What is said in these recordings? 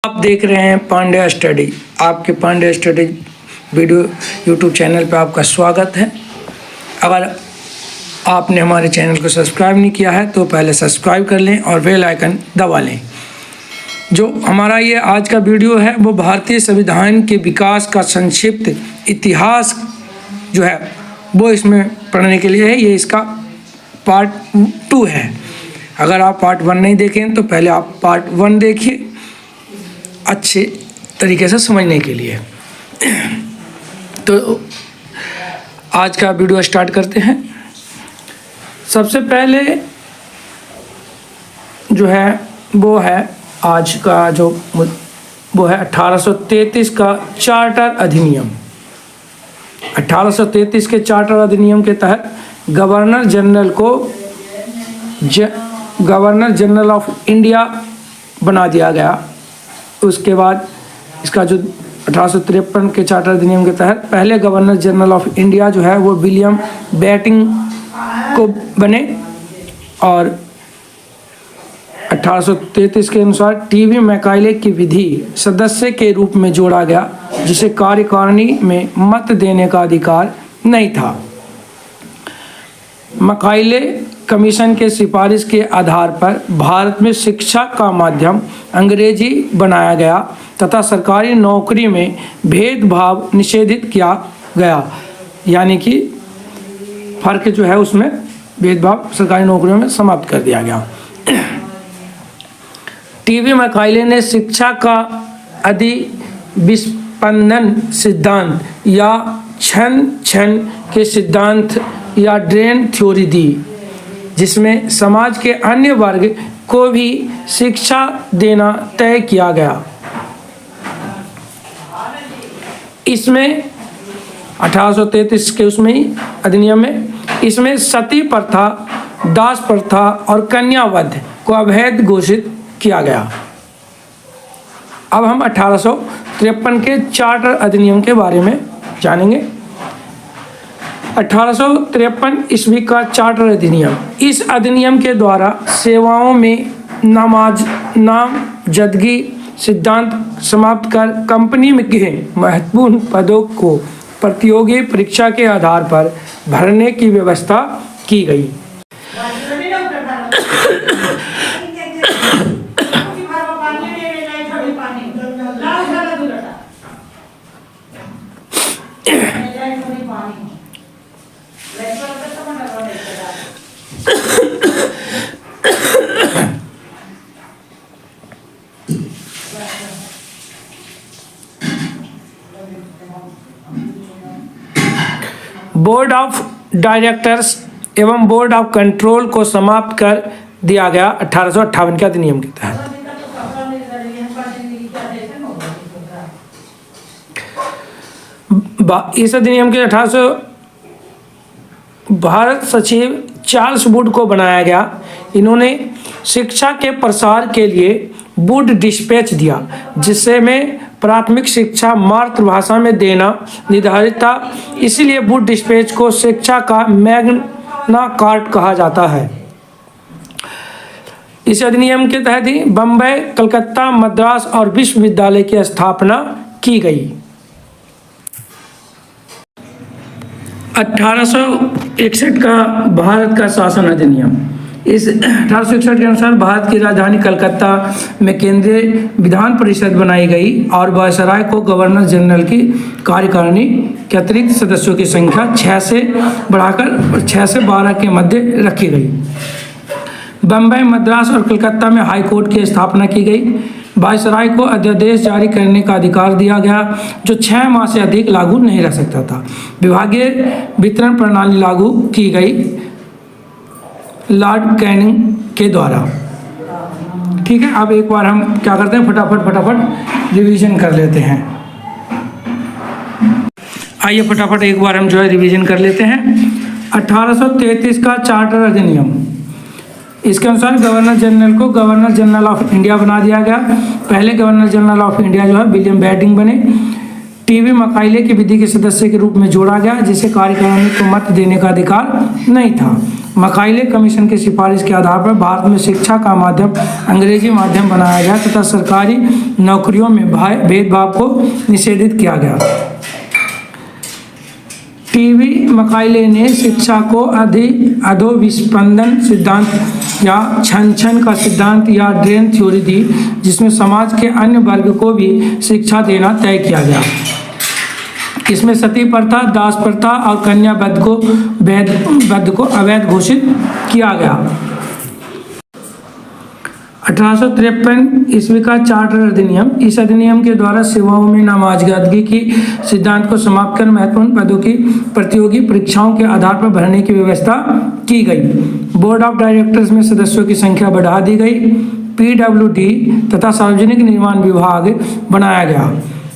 आप देख रहे हैं पांड्या स्टडी। आपके Pandya study video YouTube channel पर आपका स्वागत है। अगर आपने हमारे चैनल को सब्सक्राइब नहीं किया है तो पहले सब्सक्राइब कर लें और बेल आइकन दबा लें। जो हमारा ये आज का वीडियो है वो भारतीय संविधान के विकास का संक्षिप्त इतिहास जो है वो इसमें पढ़ने के लिए है। ये इसका पार्ट 2 है। अगर आप पार्ट 1 नहीं देखें तो पहले आप पार्ट 1 देखिए अच्छे तरीके से समझने के लिए। तो आज का वीडियो स्टार्ट करते हैं। सबसे पहले जो है वो है आज का जो वो है 1833 का चार्टर अधिनियम। 1833 के चार्टर अधिनियम के तहत गवर्नर जनरल को गवर्नर जनरल ऑफ इंडिया बना दिया गया। उसके बाद इसका जो 1853 के चार्टर अधिनियम के तहत पहले गवर्नर जनरल ऑफ इंडिया जो है वो विलियम बेटिंग को बने और 1833 के अनुसार टीवी मैकाइले की विधि सदस्य के रूप में जोड़ा गया, जिसे कार्यकारिणी में मत देने का अधिकार नहीं था। मैकाइले कमीशन के सिफारिश के आधार पर भारत में शिक्षा का माध्यम अंग्रेजी बनाया गया तथा सरकारी नौकरी में भेदभाव निषेधित किया गया। यानी कि फर्क जो है उसमें भेदभाव सरकारी नौकरियों में समाप्त कर दिया गया। टीवी मैकाइले ने शिक्षा का अधिविस्पंदन सिद्धांत या क्षण क्षण के सिद्धांत या ड्रेन थ्योरी दी, जिसमें समाज के अन्य वर्ग को भी शिक्षा देना तय किया गया। इसमें 1833 के उसमें ही अधिनियम में इसमें सती प्रथा, दास प्रथा और कन्यावध को अवैध घोषित किया गया। अब हम 1853 के चार्टर अधिनियम के बारे में जानेंगे। 1853 ईस्वी का चार्टर अधिनियम। इस अधिनियम के द्वारा सेवाओं में नामजदगी सिद्धांत समाप्त कर कंपनी में के महत्वपूर्ण पदों को प्रतियोगी परीक्षा के आधार पर भरने की व्यवस्था की गई। बोर्ड ऑफ डायरेक्टर्स एवं बोर्ड ऑफ कंट्रोल को समाप्त कर दिया गया 1858 के अधिनियम के तहत। इस अधिनियम के 1800 भारत सचिव चार्ल्स वुड को बनाया गया। इन्होंने शिक्षा के प्रसार के लिए वुड डिस्पैच दिया, जिससे में प्राथमिक शिक्षा मातृभाषा में देना निर्धारित था। इसीलिए वुड डिस्पैच को शिक्षा का मैग्ना कार्टा कहा जाता है। इस अधिनियम के तहत ही बम्बई, कलकत्ता, मद्रास और विश्वविद्यालय की स्थापना की गई। 1861 का भारत का शासन अधिनियम। इस 1861 के अनुसार भारत की राजधानी कलकत्ता में केंद्रीय विधान परिषद बनाई गई और वायसराय को गवर्नर जनरल की कार्यकारिणी के अतिरिक्त सदस्यों की संख्या 6 से बढ़ाकर 6 से 12 के मध्य रखी गई। बम्बई, मद्रास और कलकत्ता में हाई कोर्ट की स्थापना की गई। वायसराय को अध्यादेश जारी करने का अधिकार दिया गया, जो 6 माह से अधिक लागू नहीं रह सकता था। विभागीय वितरण प्रणाली लागू की गई लॉर्ड कैनिंग के द्वारा। ठीक है, अब एक बार हम क्या करते हैं, फटाफट रिवीजन कर लेते हैं। आइए फटाफट एक बार हम जो है रिवीजन कर लेते हैं। 1833 का चार्टर अधिनियम। इसके अनुसार गवर्नर जनरल को गवर्नर जनरल ऑफ इंडिया बना दिया गया। पहले गवर्नर जनरल ऑफ इंडिया जो है विलियम बेटिंग बने। टीवी मैकाइले की विधि के सदस्य के रूप में जोड़ा गया, जिसे कार्यकारिणी को मत देने का अधिकार नहीं था। मकाइले कमीशन की सिफारिश के आधार पर भारत में शिक्षा का माध्यम अंग्रेजी माध्यम बनाया गया तथा सरकारी नौकरियों में भेदभाव को निषेधित किया गया। टीवी मकाइले ने शिक्षा को अधोविस्पंदन सिद्धांत या छन का सिद्धांत या ड्रेन थ्योरी दी, जिसमें समाज के अन्य वर्ग को भी शिक्षा देना तय किया गया। इसमें सती प्रथा, दास प्रथा और कन्या वध को अवैध घोषित किया गया। 1853 ईस्वी का चार्टर अधिनियम, इस अधिनियम के द्वारा सेवाओं में नामजदगी की सिद्धांत को समाप्त कर महत्वपूर्ण पदों की प्रतियोगी परीक्षाओं के आधार पर भरने की व्यवस्था की गई। बोर्ड ऑफ डायरेक्टर्स में सदस्यों की संख्या बढ़ा दी गई। PWD तथा सार्वजनिक निर्माण विभाग बनाया गया।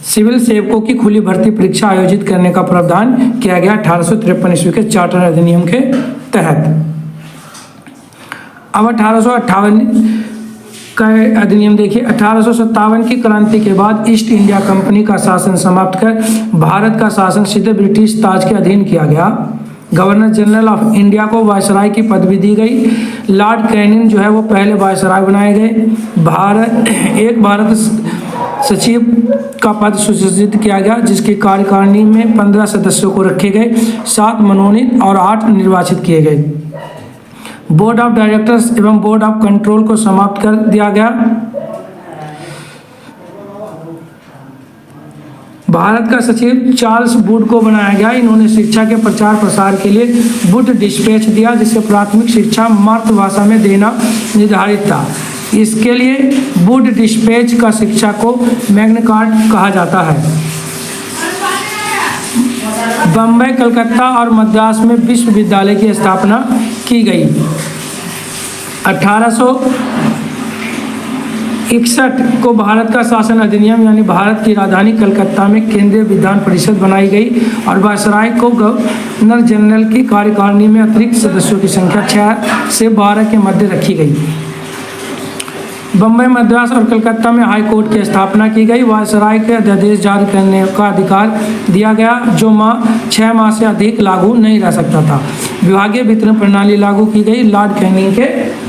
सिविल सेवकों की खुली भर्ती परीक्षा आयोजित करने का प्रावधान किया गया 1853 ईस्वी के चार्टर अधिनियम के तहत। अब 1858 का अधिनियम देखिए। 1857 की क्रांति के बाद ईस्ट इंडिया कंपनी का शासन समाप्त कर भारत का शासन सीधे ब्रिटिश ताज के अधीन किया गया। गवर्नर जनरल ऑफ इंडिया को वायसराय की पदवी दी गई। लॉर्ड कैनिंग जो है वो पहले वायसराय बनाए गए। एक भारत सचिव का पद सुनिश्चित किया गया, जिसकी कार्यकारिणी में 15 सदस्यों को रखे गए, 7 मनोनीत और 8 निर्वाचित किए गए। बोर्ड ऑफ डायरेक्टर्स एवं बोर्ड ऑफ कंट्रोल को समाप्त कर दिया गया। भारत का सचिव चार्ल्स वुड को बनाया गया। इन्होंने शिक्षा के प्रचार प्रसार के लिए वुड डिस्पैच दिया, जिससे प्राथमिक शिक्षा मातृभाषा में देना निर्धारित था। इसके लिए वुड डिस्पैच का शिक्षा को मैग्ना कार्टा कहा जाता है। बम्बई, कलकत्ता और मद्रास में विश्वविद्यालय की स्थापना की गई। 1861 को भारत का शासन अधिनियम यानी भारत की राजधानी कलकत्ता में केंद्रीय विधान परिषद बनाई गई और वायसराय को गवर्नर जनरल की कार्यकारिणी में अतिरिक्त सदस्यों की संख्या 6 से 12 के मध्य रखी गई। बम्बई, मद्रास और कलकत्ता में हाई कोर्ट की स्थापना की गई। वायसराय के अध्यादेश जारी करने का अधिकार दिया गया, जो 6 माह से अधिक लागू नहीं रह सकता था। विभागीय वितरण प्रणाली लागू की गई लॉर्ड कैनिंग के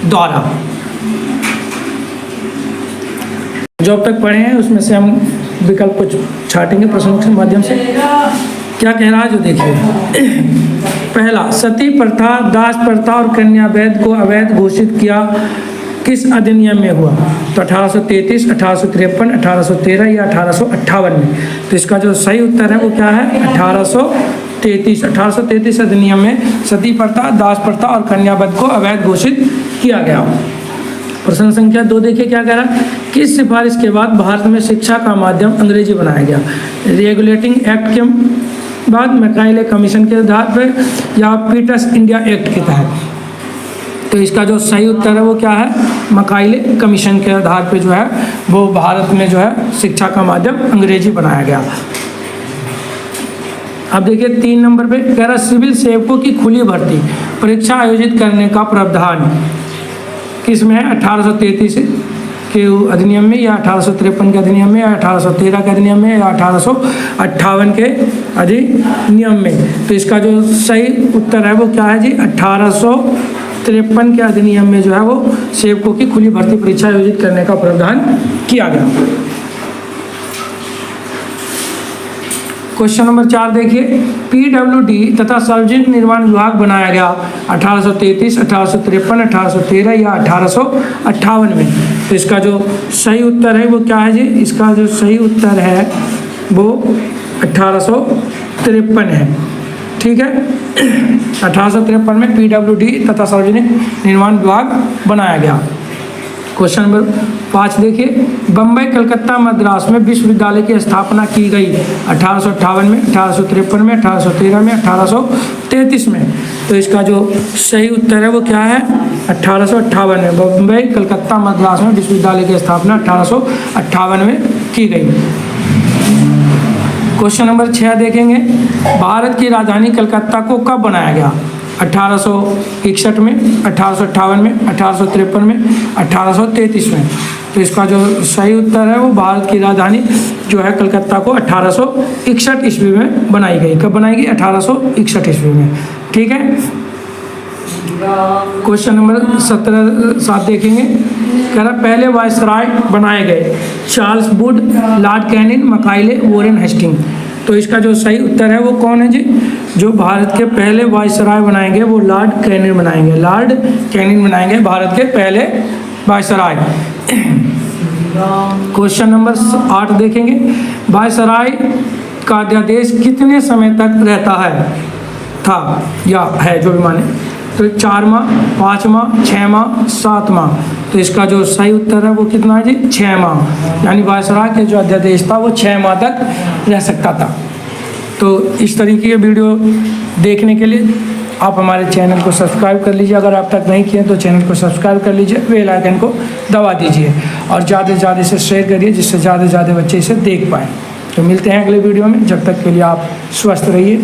द्वारा। जो अब तक पढ़े हैं उसमें से हम विकल्प को छाटेंगे प्रश्नों के माध्यम से। क्या कह रहा है जो देखिए। पहला, सती प्रथा, दास प्रथा और कन्या वध को अवैध घोषित किया किस अधिनियम में हुआ? तो 1833, 1853, 1813 या 1858 में। तो इसका जो सही उत्तर है वो क्या है? 1833। 1833 अधिनियम में सती प्रथा, दास प्रथा और कन्यावध को अवैध घोषित किया गया। प्रश्न संख्या 2 देखिए क्या कह रहा है। किस सिफारिश के बाद भारत में शिक्षा का माध्यम अंग्रेजी बनाया गया? रेगुलेटिंग एक्ट के बाद, मैकाइले कमीशन के आधार पर या पीटर्स इंडिया एक्ट के तहत? तो इसका जो सही उत्तर है वो क्या है? मैकाइले कमीशन के आधार पे जो है वो भारत में जो है शिक्षा का माध्यम अंग्रेजी बनाया गया। अब देखिए 3 नंबर पे कह रहा सिविल सेवकों की खुली भर्ती परीक्षा आयोजित करने का प्रावधान किसमें है? 1833 के अधिनियम में या 1853 के अधिनियम में या 1813 के अधिनियम में या 1858 के अधिनियम में? तो इसका जो सही उत्तर है वो क्या है जी? 1853 के अधिनियम में जो है वो सेवकों की खुली भर्ती परीक्षा आयोजित करने का प्रावधान किया गया। क्वेश्चन नंबर 4 देखिए। पीडब्ल्यूडी तथा सार्वजनिक निर्माण विभाग बनाया गया 1833, 1853, 1813 या 1858 में? तो इसका जो सही उत्तर है वो क्या है जी? इसका जो सही उत्तर है वो 1853 है। ठीक है, 1853 में पीडब्ल्यूडी तथा सार्वजनिक निर्माण विभाग बनाया गया। क्वेश्चन नंबर 5 देखिए। बम्बई, कलकत्ता, मद्रास में विश्वविद्यालय की स्थापना की गई 1858 में, 1853 में, 1813 में, 1833 में? तो इसका जो सही उत्तर है वो क्या है? 1858 में। बम्बई, कलकत्ता, मद्रास में विश्वविद्यालय की स्थापना 1858 में की गई। क्वेश्चन नंबर 6 देखेंगे। भारत की राजधानी कलकत्ता को कब बनाया गया? 1861 में, 1858 में, 1853 में, 1833 में? तो इसका जो सही उत्तर है वो भारत की राजधानी जो है कलकत्ता को 1861 ईस्वी में बनाई गई। कब बनाई गई? 1861 ईस्वी में। ठीक है। क्वेश्चन नंबर 7 देखेंगे। कह रहा पहले वायसराय बनाए गए, Charles Wood, Lord Canning, Macaulay, Warren Hastings. तो इसका जो सही उत्तर है वो कौन है जी? जो भारत के पहले वायसराय बनाएंगे वो लॉर्ड कैनिंग बनाएंगे। लॉर्ड कैनिंग बनाएंगे भारत के पहले वायसराय। क्वेश्चन नंबर 8 देखेंगे। वायसराय का अध्यादेश कितने समय तक रहता है, था या है, जो भी माने। तो 4 माह, 5 माह, 6 माह, 7 माह। तो इसका जो सही उत्तर है वो कितना है जी? 6 माह। यानी वायसराय के जो अध्यादेश था वो 6 माह तक रह सकता था। तो इस तरीके के वीडियो देखने के लिए आप हमारे चैनल को सब्सक्राइब कर लीजिए। अगर आप तक नहीं किए तो चैनल को सब्सक्राइब कर लीजिए, बेल आइकन को दबा दीजिए और ज़्यादा से ज़्यादा इसे शेयर करिए, जिससे ज़्यादा से ज़्यादा बच्चे इसे देख पाएँ। तो मिलते हैं अगले वीडियो में, जब तक के लिए आप स्वस्थ रहिए।